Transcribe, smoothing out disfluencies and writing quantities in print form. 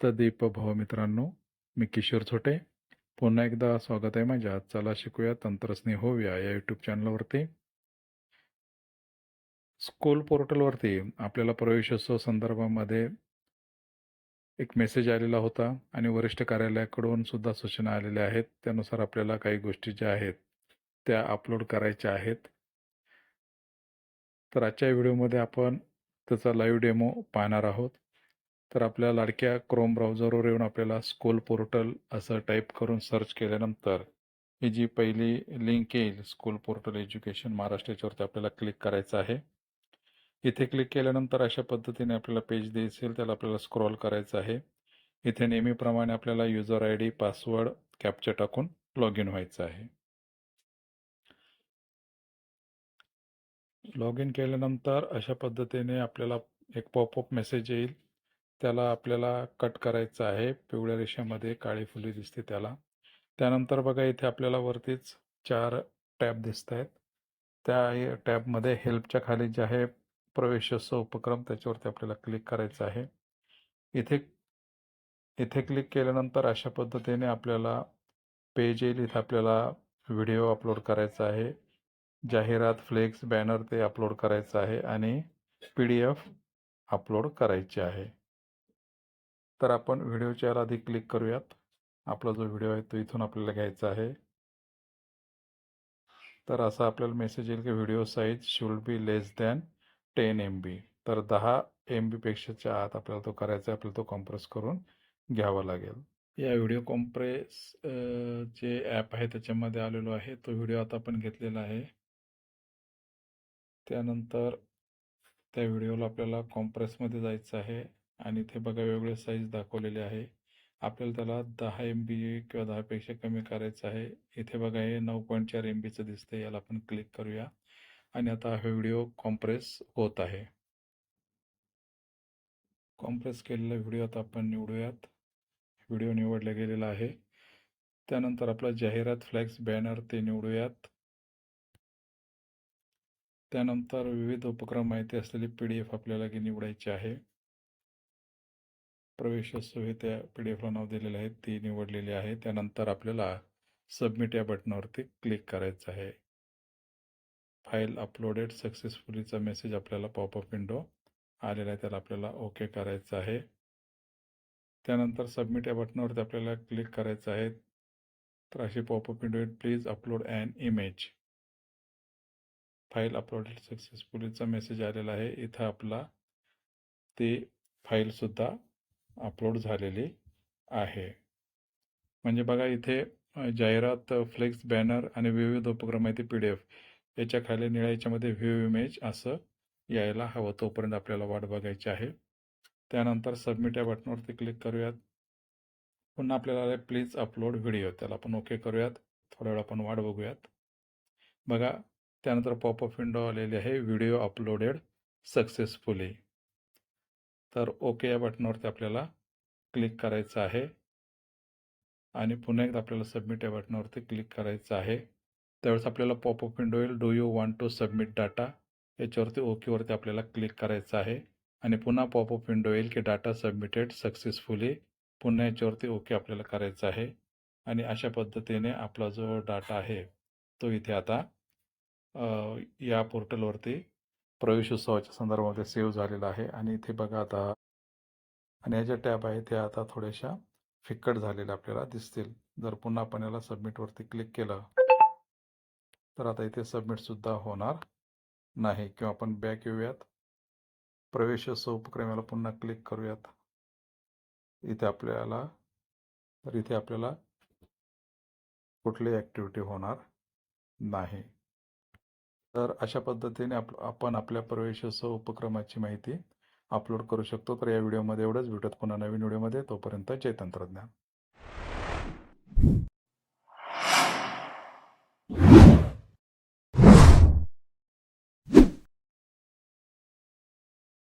दीपभाव मित्रांनो, मी किशोर छोटे पुन्हा एकदा स्वागत आहे माझ्या चला शिकूया तंत्रस्नेह होऊया या यूट्यूब चॅनलवरती. स्कूल पोर्टलवरती आपल्याला प्रवेशोत्सव संदर्भामध्ये एक मेसेज आलेला होता आणि वरिष्ठ कार्यालयाकडून सुद्धा सूचना आलेल्या आहेत. त्यानुसार आपल्याला काही गोष्टी ज्या आहेत त्या अपलोड करायच्या आहेत. तर आजच्या व्हिडिओमध्ये आपण त्याचा लाईव्ह डेमो पाहणार आहोत. तर आपल्या लाडक्या क्रोम ब्राउझरवर येऊन आपल्याला स्कूल पोर्टल असं टाईप करून सर्च केल्यानंतर ही जी पहिली लिंक येईल स्कूल पोर्टल एज्युकेशन महाराष्ट्र, याच्यावरती आपल्याला क्लिक करायचं आहे. इथे क्लिक केल्यानंतर अशा पद्धतीने आपल्याला पेज दिसेल, त्याला आपल्याला स्क्रॉल करायचं आहे. इथे नेहमीप्रमाणे आपल्याला user I D, password, captcha टाकून लॉग इन व्हायचं आहे. लॉग इन केल्यानंतर अशा पद्धतीने आपल्याला एक पॉपअप मेसेज येईल. त्याला आपल्याला कट करायचं आहे. पिवळ्या रेषेमध्ये काळी फुली दिसते त्याला. त्यानंतर बघा इथे आपल्याला वरतीच 4 टॅब दिसत आहेत. त्या टॅबमध्ये हेल्पच्या खाली जे आहे प्रवेशोत्सव उपक्रम, त्याच्यावरती आपल्याला क्लिक करायचं आहे. इथे क्लिक केल्यानंतर अशा पद्धतीने आपल्याला पेज येईल. इथे आपल्याला व्हिडिओ अपलोड करायचा आहे, जाहिरात, फ्लेक्स, बॅनर ते अपलोड करायचं आहे आणि PDF अपलोड करायचे आहे. तर आपण व्हिडिओच्या आधी क्लिक करूयात. आपला जो व्हिडिओ आहे तो इथून आपल्याला घ्यायचा आहे. तर असा आपल्याला मेसेज येईल की video size should be less than 10 MB. तर 10 MB पेक्षाच्या आत आपल्याला तो करायचा आहे. आपल्याला तो कॉम्प्रेस करून घ्यावा लागेल. या व्हिडिओ कॉम्प्रेस जे ॲप आहे त्याच्यामध्ये आलेलो आहे. तो व्हिडिओ आता आपण घेतलेला आहे. त्यानंतर त्या व्हिडिओला आपल्याला कॉम्प्रेसमध्ये जायचं आहे आणि इथे बघा वेगवेगळे साईज दाखवलेले आहे. आपल्याला त्याला 10 MB किंवा 10 पेक्षा कमी करायचं आहे. इथे बघा हे 9.4 MBचं दिसतंय. याला आपण क्लिक करूया आणि आता हा व्हिडिओ कॉम्प्रेस होत आहे. कॉम्प्रेस केलेला व्हिडिओ आता आपण निवडूयात. व्हिडिओ निवडला गेलेला आहे. त्यानंतर आपला जाहिरात, फ्लॅक्स, बॅनर ते निवडूयात. त्यानंतर विविध उपक्रम माहिती असलेली PDF आपल्याला निवडायची आहे. प्रवेशोत्सव हे त्या PDF नाव दिलेलं आहे, ती निवडलेली आहे. त्यानंतर आपल्याला सबमिट या बटनावरती क्लिक करायचं आहे. फाईल अपलोडेड सक्सेसफुलीचा मेसेज आपल्याला पॉपअप विंडो आलेला आहे, त्याला आपल्याला ओके करायचं आहे. त्यानंतर सबमिट या बटनावरती आपल्याला क्लिक करायचं आहे. तर अशी पॉपअप विंडो येईल, please upload an image. File uploaded सक्सेसफुलीचा मेसेज आलेला आहे. इथं आपला ती फाईलसुद्धा अपलोड झालेली आहे. म्हणजे बघा इथे जाहिरात, फ्लेक्स, बॅनर आणि विविध उपक्रम माहिती PDF याच्या खाली निळ्या याच्यामध्ये व्ह्यू इमेज असं यायला हवं. तोपर्यंत आपल्याला वाट बघायची आहे. त्यानंतर सबमिट या बटनावरती क्लिक करूयात. पुन्हा आपल्याला प्लीज अपलोड व्हिडिओ, त्याला आपण ओके करूयात. थोड्या वेळ आपण वाट बघूयात. बघा त्यानंतर पॉपअप विंडो आलेली आहे, व्हिडिओ अपलोडेड सक्सेसफुली. तर ओके या बटनावरती आपल्याला क्लिक करायचं आहे आणि पुन्हा एकदा आपल्याला सबमिट या बटनावरती क्लिक करायचं आहे. त्यावेळेस आपल्याला पॉपअप विंडो येईल, do you want to submit data. याच्यावरती ओकेवरती आपल्याला क्लिक करायचं आहे आणि पुन्हा पॉपअप विंडो येईल की डाटा सबमिटेड सक्सेसफुली. पुन्हा याच्यावरती ओके आपल्याला करायचं आहे आणि अशा पद्धतीने आपला जो डाटा आहे तो इथे आता या पोर्टलवरती प्रवेशोत्सवाच्या संदर्भामध्ये सेव्ह झालेला आहे. आणि इथे बघा आता आणि ह्या ज्या टॅब आहेत त्या आता थोड्याशा फिक्कट झालेल्या आपल्याला दिसतील. जर पुन्हा आपण याला सबमिटवरती क्लिक केलं तर आता इथे सबमिटसुद्धा होणार नाही. किंवा आपण बॅक येऊयात, प्रवेशोत्सव उपक्रमाला पुन्हा क्लिक करूयात. इथे आपल्याला कुठलीही ॲक्टिव्हिटी होणार नाही. तर अशा पद्धतीने आपण आपल्या प्रवेशोत्सव उपक्रमाची माहिती अपलोड करू शकतो. तर या व्हिडिओमध्ये एवढंच. भेटूयात पुन्हा नवीन व्हिडिओमध्ये. तोपर्यंत जय तंत्रज्ञान.